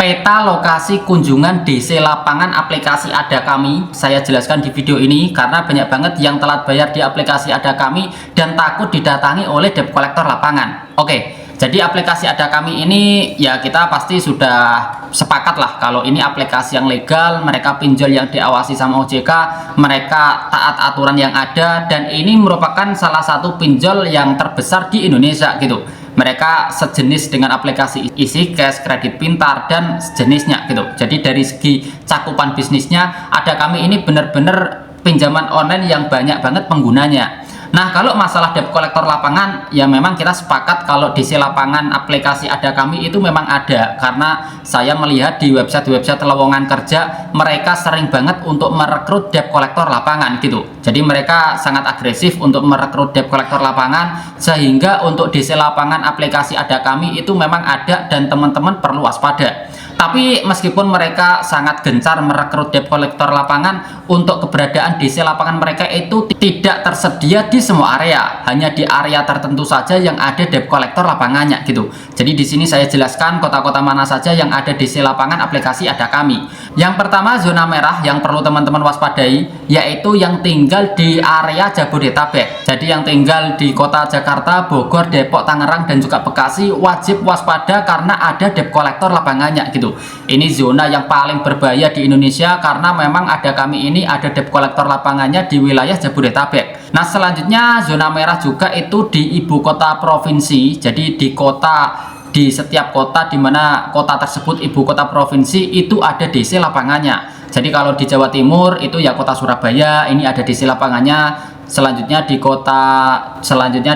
Peta lokasi kunjungan DC lapangan aplikasi Ada Kami saya jelaskan di video ini karena banyak banget yang telat bayar di aplikasi Ada Kami dan takut didatangi oleh debt collector lapangan. Oke, jadi aplikasi Ada Kami ini ya kita pasti sudah sepakat lah kalau ini aplikasi yang legal, mereka pinjol yang diawasi sama OJK, mereka taat aturan yang ada, dan ini merupakan salah satu pinjol yang terbesar di Indonesia gitu. Mereka sejenis dengan aplikasi EasyCash, Kredit Pintar, dan sejenisnya gitu. Jadi dari segi cakupan bisnisnya, Ada Kami ini benar-benar pinjaman online yang banyak banget penggunanya. Nah, kalau masalah debt collector lapangan, ya memang kita sepakat kalau DC lapangan aplikasi Ada Kami itu memang ada, karena saya melihat di website-website lowongan kerja mereka sering banget untuk merekrut debt collector lapangan gitu. Jadi mereka sangat agresif untuk merekrut debt collector lapangan, sehingga untuk DC lapangan aplikasi Ada Kami itu memang ada dan teman-teman perlu waspada. Tapi meskipun mereka sangat gencar merekrut debt collector lapangan, untuk keberadaan DC lapangan mereka itu tidak tersedia di semua area, hanya di area tertentu saja yang ada debt collector lapangannya gitu. Jadi di sini saya jelaskan kota-kota mana saja yang ada DC lapangan aplikasi Ada Kami. Yang pertama, zona merah yang perlu teman-teman waspadai, yaitu yang tinggal di area Jabodetabek. Jadi yang tinggal di kota Jakarta, Bogor, Depok, Tangerang, dan juga Bekasi wajib waspada karena ada debt collector lapangannya gitu. Ini zona yang paling berbahaya di Indonesia karena memang Ada Kami ini ada debt collector lapangannya di wilayah Jabodetabek. Nah, selanjutnya zona merah juga itu di ibu kota provinsi. Jadi di setiap kota di mana kota tersebut ibu kota provinsi itu ada DC lapangannya. Jadi kalau di Jawa Timur itu ya kota Surabaya, ini ada DC lapangannya. Selanjutnya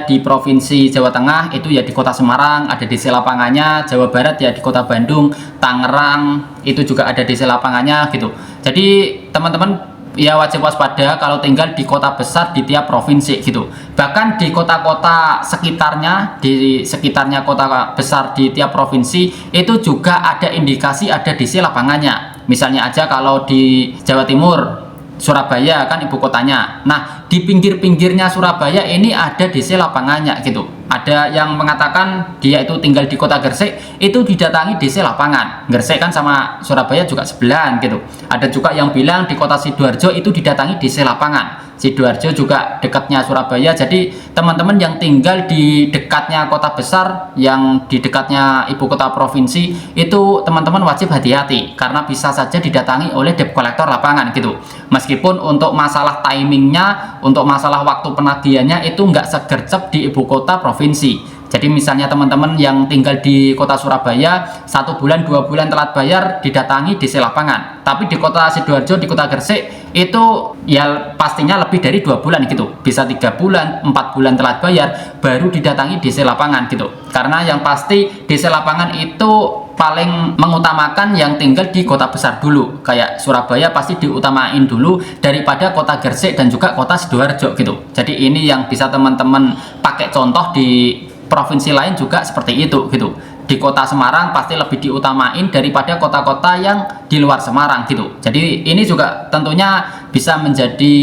di provinsi Jawa Tengah itu ya di kota Semarang ada DC lapangannya, Jawa Barat ya di kota Bandung, Tangerang itu juga ada DC lapangannya gitu. Jadi teman-teman ya wajib waspada kalau tinggal di kota besar di tiap provinsi gitu. Bahkan di kota-kota sekitarnya, di sekitarnya kota besar di tiap provinsi itu juga ada indikasi ada DC lapangannya. Misalnya aja kalau di Jawa Timur, Surabaya kan ibu kotanya. Nah, di pinggir-pinggirnya Surabaya ini ada DC lapangannya gitu. Ada yang mengatakan dia itu tinggal di kota Gresik, itu didatangi DC lapangan. Gresik kan sama Surabaya juga sebelahan gitu. Ada juga yang bilang di kota Sidoarjo itu didatangi DC lapangan. Sidoarjo juga dekatnya Surabaya. Jadi teman-teman yang tinggal di dekatnya kota besar, yang di dekatnya ibu kota provinsi, itu teman-teman wajib hati-hati karena bisa saja didatangi oleh debt collector lapangan gitu. Meskipun untuk masalah timingnya, untuk masalah waktu penagihannya itu nggak segercep di ibu kota provinsi. Jadi misalnya teman-teman yang tinggal di kota Surabaya 1 bulan 2 bulan telat bayar didatangi DC lapangan, tapi di kota Sidoarjo, di kota Gresik itu ya pastinya lebih dari 2 bulan gitu, bisa 3 bulan 4 bulan telat bayar baru didatangi DC lapangan gitu. Karena yang pasti DC lapangan itu paling mengutamakan yang tinggal di kota besar dulu, kayak Surabaya pasti diutamain dulu daripada kota Gresik dan juga kota Sidoarjo gitu. Jadi ini yang bisa teman-teman pakai contoh di provinsi lain juga seperti itu gitu. Di kota Semarang pasti lebih diutamain daripada kota-kota yang di luar Semarang gitu. Jadi ini juga tentunya bisa menjadi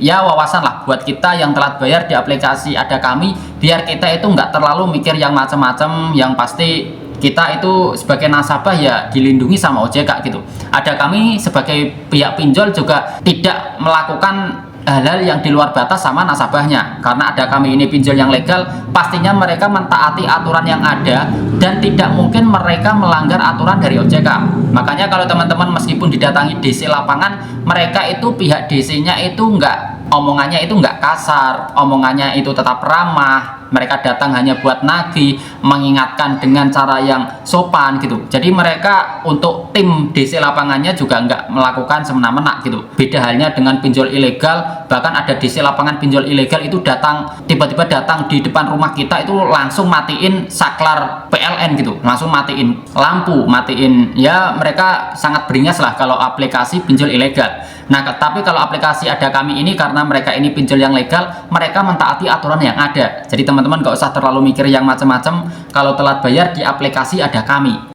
ya wawasan lah buat kita yang telat bayar di aplikasi Ada Kami, biar kita itu nggak terlalu mikir yang macam-macam. Yang pasti kita itu sebagai nasabah ya dilindungi sama OJK gitu. Ada Kami sebagai pihak pinjol juga tidak melakukan hal-hal yang di luar batas sama nasabahnya, karena Ada Kami ini pinjol yang legal, pastinya mereka mentaati aturan yang ada dan tidak mungkin mereka melanggar aturan dari OJK. Makanya kalau teman-teman meskipun didatangi DC lapangan, mereka itu pihak DC-nya itu omongannya itu nggak kasar, omongannya itu tetap ramah. Mereka datang hanya buat nagih, mengingatkan dengan cara yang sopan gitu. Jadi mereka untuk tim DC lapangannya juga nggak melakukan semena-mena gitu. Beda halnya dengan pinjol ilegal, bahkan ada DC lapangan pinjol ilegal itu tiba-tiba datang di depan rumah kita itu langsung matiin saklar PLN gitu, langsung matiin lampu, matiin, ya mereka sangat beringas lah kalau aplikasi pinjol ilegal. Nah, tapi kalau aplikasi Ada Kami ini karena mereka ini pinjol yang legal, mereka mentaati aturan yang ada. Jadi teman-teman nggak usah terlalu mikir yang macam-macam kalau telat bayar di aplikasi Ada Kami.